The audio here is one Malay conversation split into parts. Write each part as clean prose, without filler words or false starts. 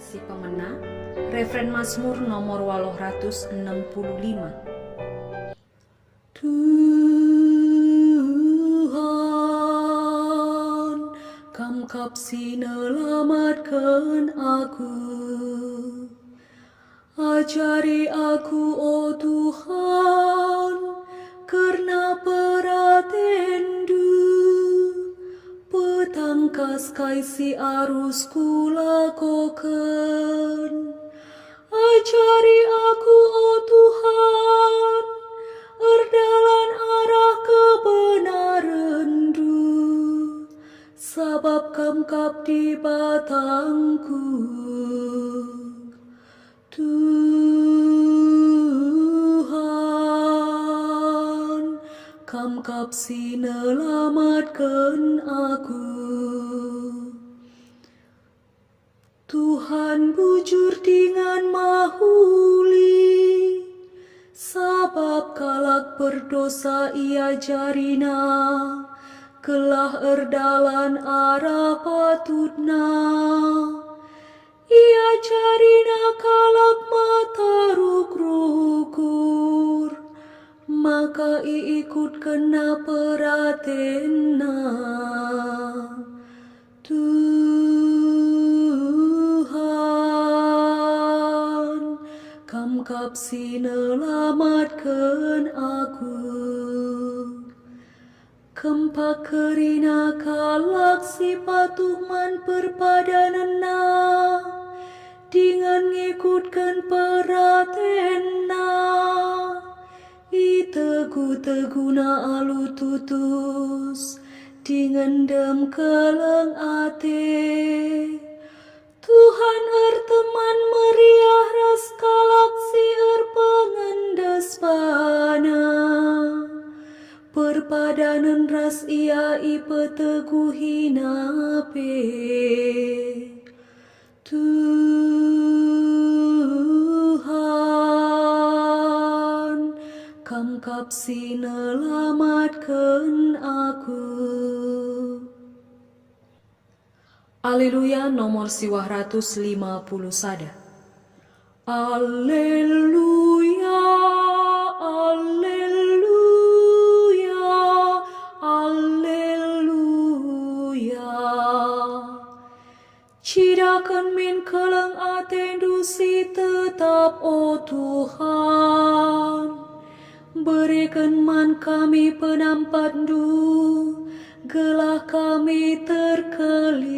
Si pemena, Refren Mazmur nomor 865. Tuhan, Kam kapsi nelamatkan aku. Ajari aku, oh Tuhan, karena peratendu. Petangkas kaisi arusku lakokan. Ajari aku, oh Tuhan, erdalan arah kebenarandu. Sabab Kam kap di batangku. Tuhan, Kam kapsi nelamatkan aku. Tuhan bujur dengan mahuli, sabab kalak berdosa ia jarina, kelah erdalan arah patutna. Ia jarina kalak mata ruk-rukur, maka ikut kena peratenna. Tuhan, Kam kapsi nelamatkan aku. Kempak kerina kalak si patuhman perpadanana, dengan ngikutkan peratenna. Itegu-teguna alu tutus, dengan dem keleng ate. Tuhan teman meriah ras kalak si pengendes bana. Perpadanan ras ia ipeteguhi nape. Tuhan, Kam kapsi nelamatkan aku. Haleluya nomor 150 sada. Haleluya, haleluya, haleluya. Cidakan min keleng atendu si tetap, oh Tuhan. Berikan man kami penampandu, gelah kami terkelin.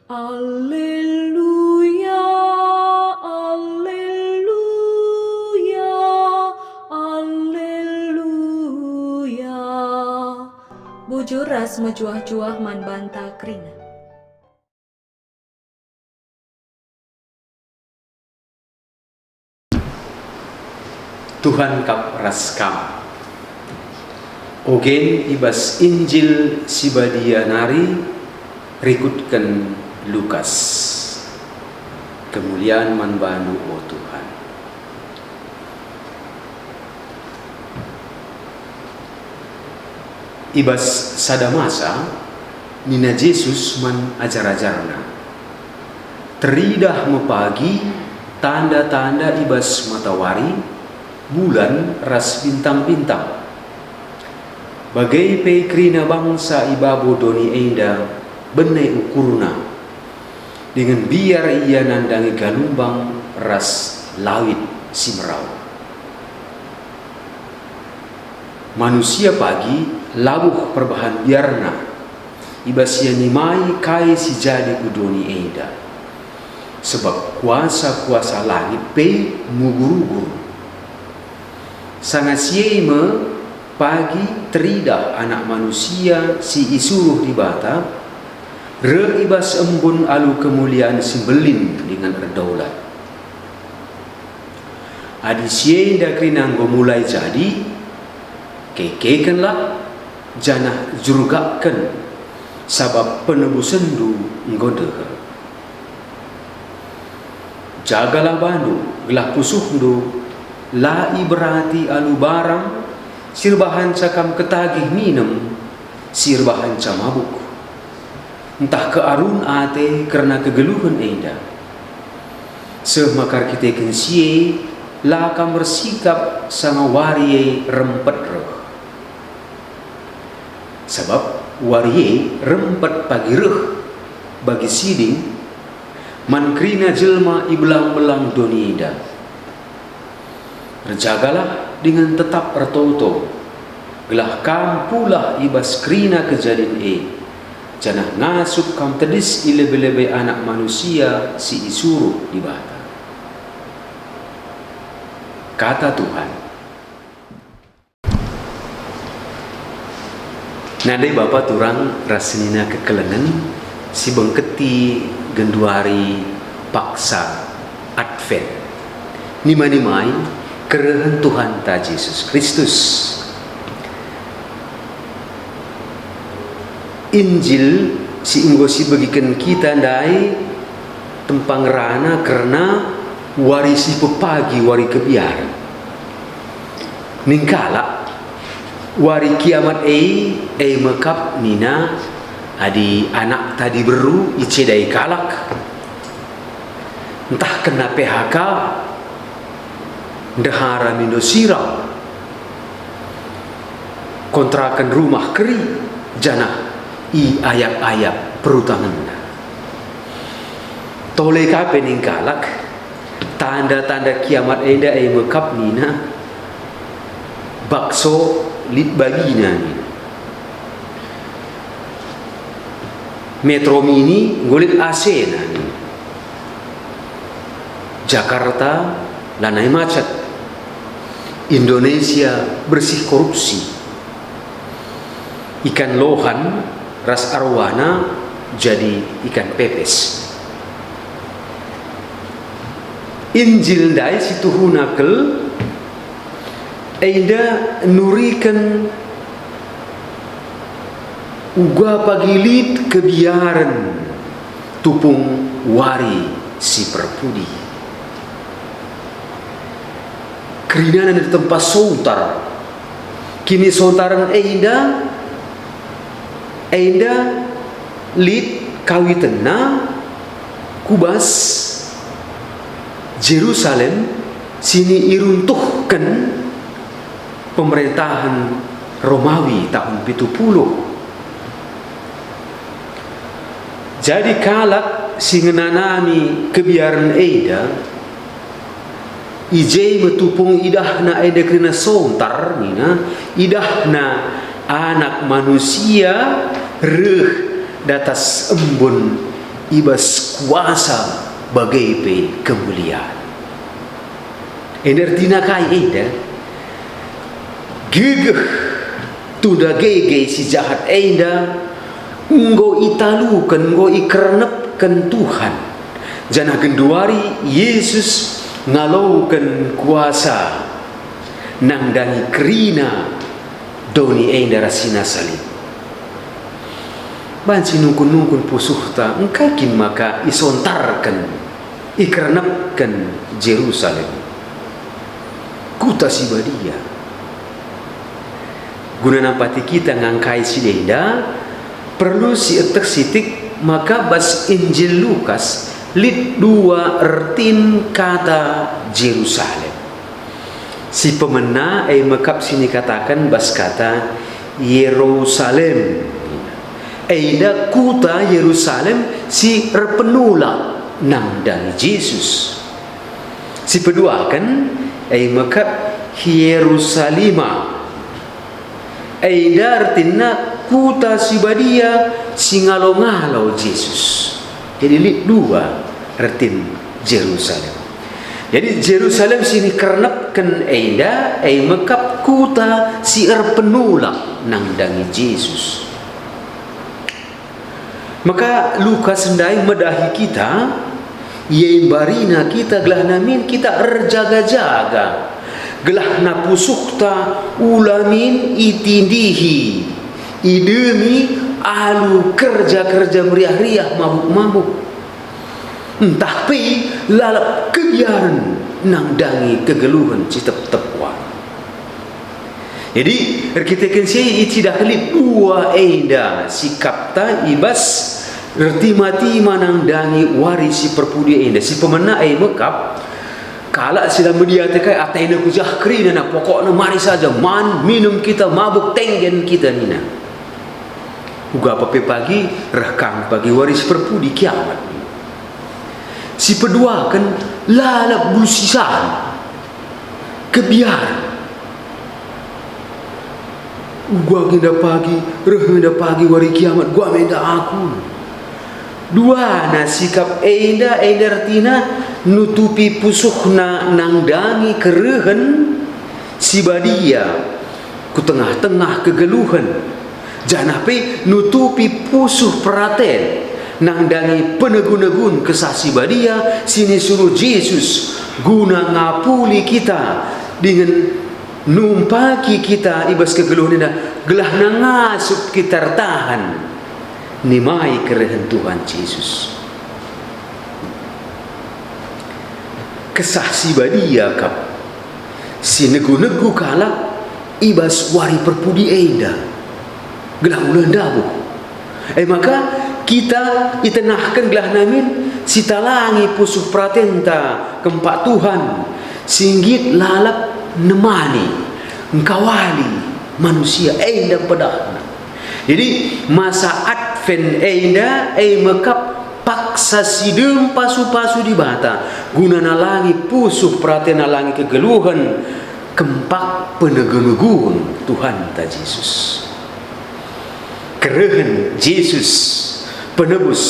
Alleluia, alleluia, alleluia. Bujur ras mejuah-juah man banta krina. Tuhan kap ras kam. Ogen ibas Injil sibadia nari rikutkan Lukas. Kemuliaan manbandu, oh Tuhan. Ibas sadamasa nina Yesus man ajar-ajarna. Teridah mepagi tanda-tanda ibas matahari, bulan ras bintang-bintang. Bagai pekrina bangsa ibabo doni enda benai ukurna, dengan biar ia nandangi galumbang ras lawit simrau. Manusia pagi labuh perbahan biarna, ibas ia nimai kai si jadi kudoni enda. Sebab kuasa-kuasa langit pe muguru-guru. Sangat siema pagi teridah anak manusia si isuruh di bata, reibas embun alu kemuliaan simbelin dengan erdaulat. Adi sienda krinanggo mulai jadi, kekekenlah janah jurugakan, sabab penebusendu nggodehe. Jagalah bandu, gelah pusuhdu, lai berarti alu barang, sirbahan cakam ketagih minum, sirbahan camabuk. entah ke arun ate karena kegeluhan enda. Semakar kita kensie laka bersikap sama warie rempet roh. Sebab warie rempet pagi roh bagi siding mankrina jelma ibelang-belang doniida. Berjagalah dengan tetap ertoto, gelah kam pula ibas krina kejadian janah ngasup kam tedis ilebe-lebe anak manusia si isuru di bata. Kata Tuhan. Nadai Bapak turang rasenina kekelengan si bengketi genduari paksa Advent. Nima-nimai kerehan Tuhan ta Yesus Kristus. Injil si inggo si bagikan kita ndai tempang rana karena wari si pepagi wari kebiar. Ningkala wari kiamat mekap nina adi anak tadi beru icedai kalak. Entah kena PHK ndahara mindo sirau kontrakan rumah keri janah ayak-ayak perutangan. Tole kape ningkalak tanda-tanda kiamat enda mekap nina bakso lit bagina ni. Metro Mini ngulit AC na ni. Jakarta lanai macet. Indonesia bersih korupsi. Ikan lohan ras arwana jadi ikan pepes. Injil dai situ hunakel enda nurikan uga pagilit kebiaran tupung wari si perpudi. Kerinanan di tempat sontar. Kini sontaran enda lit kawitena kubas Jerusalem sini iruntuhkan pemerintahan Romawi tahun 70. Jadi kalak singenanami kebiaran eda ijai metupung idahna eda kena sontar nina idahna anak manusia reh datas embun ibas kuasa bagai pe kemuliaan. Enertina kai eda gegeh tuda gege si jahat eda nggo italukan nggo ikernepkan Tuhan jana genduari Yesus ngalaukan kuasa nang dangi kerina doni eda rasina salib. Banci nungkun-nungkun pusuhta engkakin maka isontarkan ikernepkan Jerusalem kuta si badia guna nampati kita ngangkai si denda perlu si etek sitik maka bas Injil Lukas lit 2 ertin kata Jerusalem si pemena mekap sini katakan bas kata Yerusalem eda kuta Yerusalem si erpenula nang dan Yesus si kedua kan mekap Yerusalima eda artinya kuta si badia singalo-ngalo Yesus. Jadi lit 2 artin Jerusalem. Jadi Jerusalem sini kernepkan eda mekap kuta si erpenula nang dangi Yesus. Maka Lukas sendai medahi kita yein barina kita gelah namin kita erjaga-jaga gelah napusukta ulamin itindihi idemi alu kerja-kerja meriah-riah mabuk-mabuk entah pi lalap kebiaran nang dangi kegeluhan citep-tepwa. Jadi kita kensi iti dah kelip 2 eda sikap ta ibas Tima-tima nang dangi warisi perpudi enda si pemena mekap kala sila media tekai atena kujah krina na pokokna mari saja man minum kita mabuk tenggen kita nina. Uga pape pagi rekang pagi waris perpudi kiamat. Si pedua kan lalap bulusisan kebiaran. Gua genda pagi, reh pagi wari kiamat gua menda aku. Dua na sikap enda artina nutupi pusuhna nang dangi kerehen si badia ku tengah-tengah kegeluhan janah pe nutupi pusuh peraten nang dangi penegun-negun kesah si badia sini suruh Yesus guna ngapuli kita dengan numpaki kita ibas kegeluhan ina gelah nangasup kita tahan nimai kerehen Tuhan Yesus. Kesah si badia kap si negu-negu kala ibas wari perpudi enda gelah ulan dabu. Maka kita itenahkan gelah namin si talangi pusuh pratenta kempak Tuhan singgit lalap nemani ngkawali manusia enda pedahna. Jadi masa Advent enda mekap paksa sidem pasu-pasu di bata guna nalangi pusuh perhatian nalangi kegeluhan kempak penegun-negun Tuhan ta Yesus. Kerehen Yesus penebus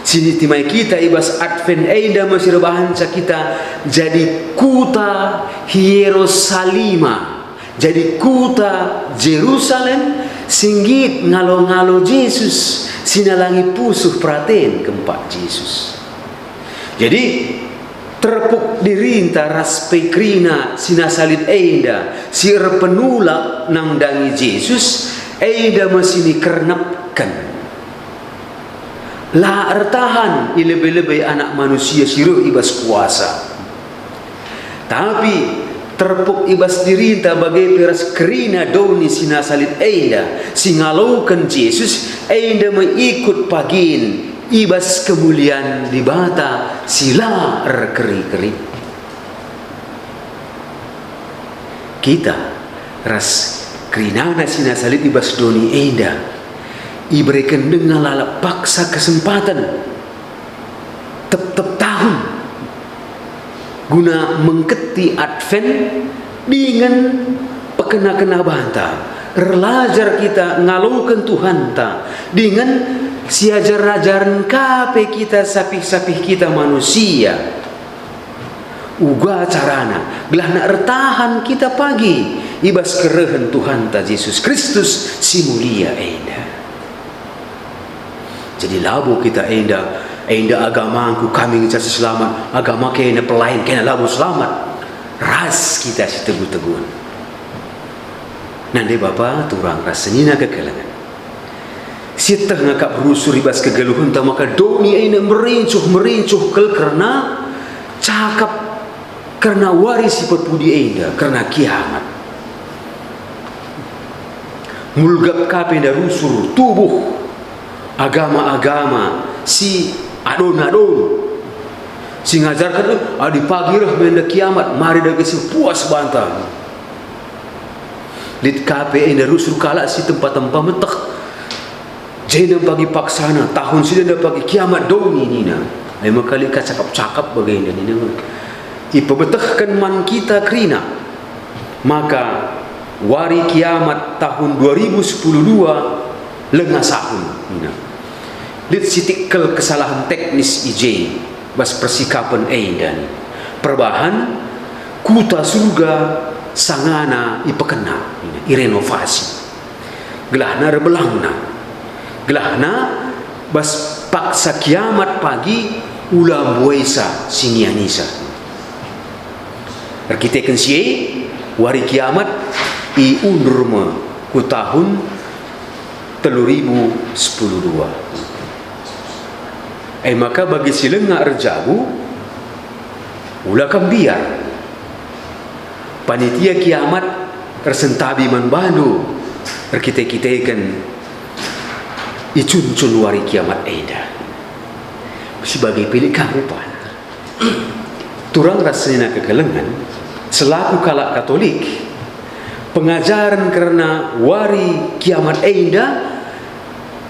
sini timai kita ibas Advent enda masih rebahan kita jadi kuta Hierosalima jadi kuta Jerusalem singgit ngalo-ngalo Yesus sinalangi pusuh praten kempak Yesus. Jadi terpuk dirinta raspe krina sinasalit enda sir penulak nang dangi Yesus enda masini kernapkan la ertahan ilebe-lebe anak manusia siruh ibas kuasa tapi terpuk ibas dirinta bagai peras kerina doni sinasalit enda singalaukan Yesus enda mengikut pagin ibas kemuliaan di bata sila keri-keri kita ras kerinana sinasalit ibas doni enda iberikan dengan lalap paksa kesempatan tep-tep tahun guna mengketi Advent dengan pekena-kena banta relajar kita ngalukan Tuhan ta dengan siajar-ajaran kape kita sapih-sapih kita manusia uga carana gelah nak ertahan kita pagi ibas kerehen Tuhan ta Yesus Kristus si mulia enda. Jadi labu kita enda agamaku kami ngecasi selamat agama kena pelain kena labu selamat ras kita si teguh-teguh nanti Bapa turang rasanya kekelangan si teh ngakap berusur ibas kegeluhan tak maka doni ini merincuh kel karena cakap karena waris si perpudi enda karena kiamat mulgap kape da rusur tubuh agama-agama si adon-adon si ngajarkan adi pagi rah benda kiamat mari dah kesi puas bantah lit kape enda rusur kala si tempat-tempat metek jena bagi paksana tahun sida bagi kiamat doni nina lima kali ka cakap-cakap bagaimana nina ipebetahkan man kita krina maka wari kiamat tahun 2012 lengah sahun nina lit sitikkel kesalahan teknis IJ bas persikapan dan perbahan kuta surga sangana ipekena irenovasi gelahna rebelangna gelahna bas paksa kiamat pagi ulam buesa sinianisa arkiteken sie wari kiamat i undurma ku tahun 2012 maka bagi silengak rejabu ulah kambiar panitia kiamat tersentabi manbanu kita-kitakan icuncun wari kiamat eda. Sebagai pilih karupan, turang rasanya kekelengan selaku kalak Katolik, pengajaran karena wari kiamat eda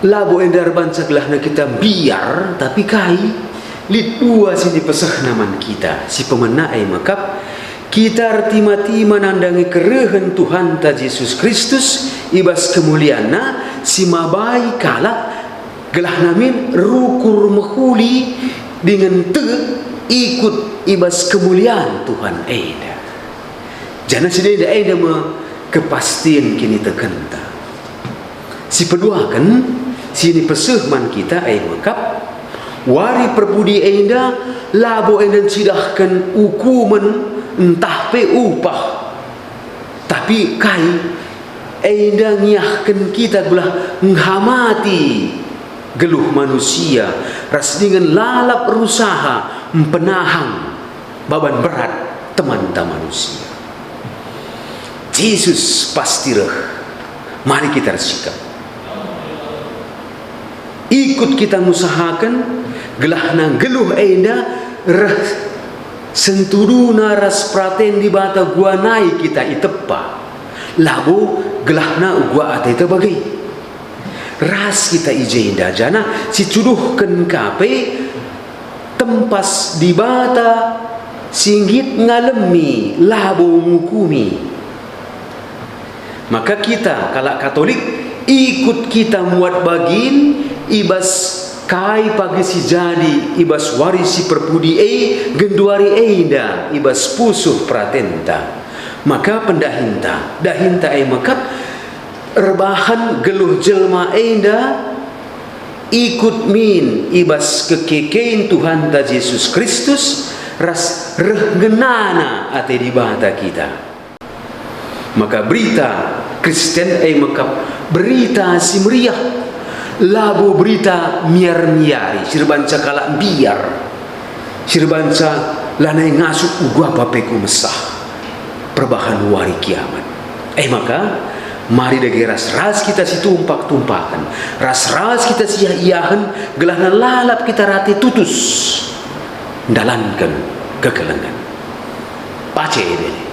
labo endar banca gelahna kita biar tapi kai lid dua sini pesah naman kita si pemenai makap kita arti-mati menandangi kerehan Tuhan ta Yesus Kristus ibas kemuliaanna si mabai kalak gelah namin rukur mehuli dengan te ikut ibas kemuliaan Tuhan eda. Jangan sedih eda kepastian kini terkenta. Si pedua kan sini pesehman kita makap wari perbudi eda labo eda sidahkan hukuman entah pe upah tapi kai eda ngiyahkan kita belah menghamati geluh manusia ras dengan lalap berusaha mempenahang beban berat teman-teman manusia. Yesus pasti reh. Mari kita bersikap. Ikut kita usahakan gelahna geluh enda reh sentuduna ras praten di bata gua naik kita itepa labo gelahna gua ate bagai ras kita ijenda jana si cuduhkan kape tempas di bata singgit ngalemi labo ngukumi. Maka kita kalak Katolik ikut kita muat bagin ibas kai pagi si jadi ibas warisi perpudi genduari eda ibas pusuh pratenta. Maka pendahinta dahinta makap rebahan geluh jelma eda ikut min ibas kekekein Tuhan ta Yesus Kristus ras rehgenana ate di bata kita. Maka berita Kristen makap berita si meriah labo berita miar-miari sirbanca kalak biar sirbanca lanai ngasuk ugua papeku mesah perbahan wari kiamat. Maka mari dagi ras-ras kita si tumpak-tumpakan ras-ras kita si iahan gelahna lalap kita rati tutus dalankan kekelengan pace ini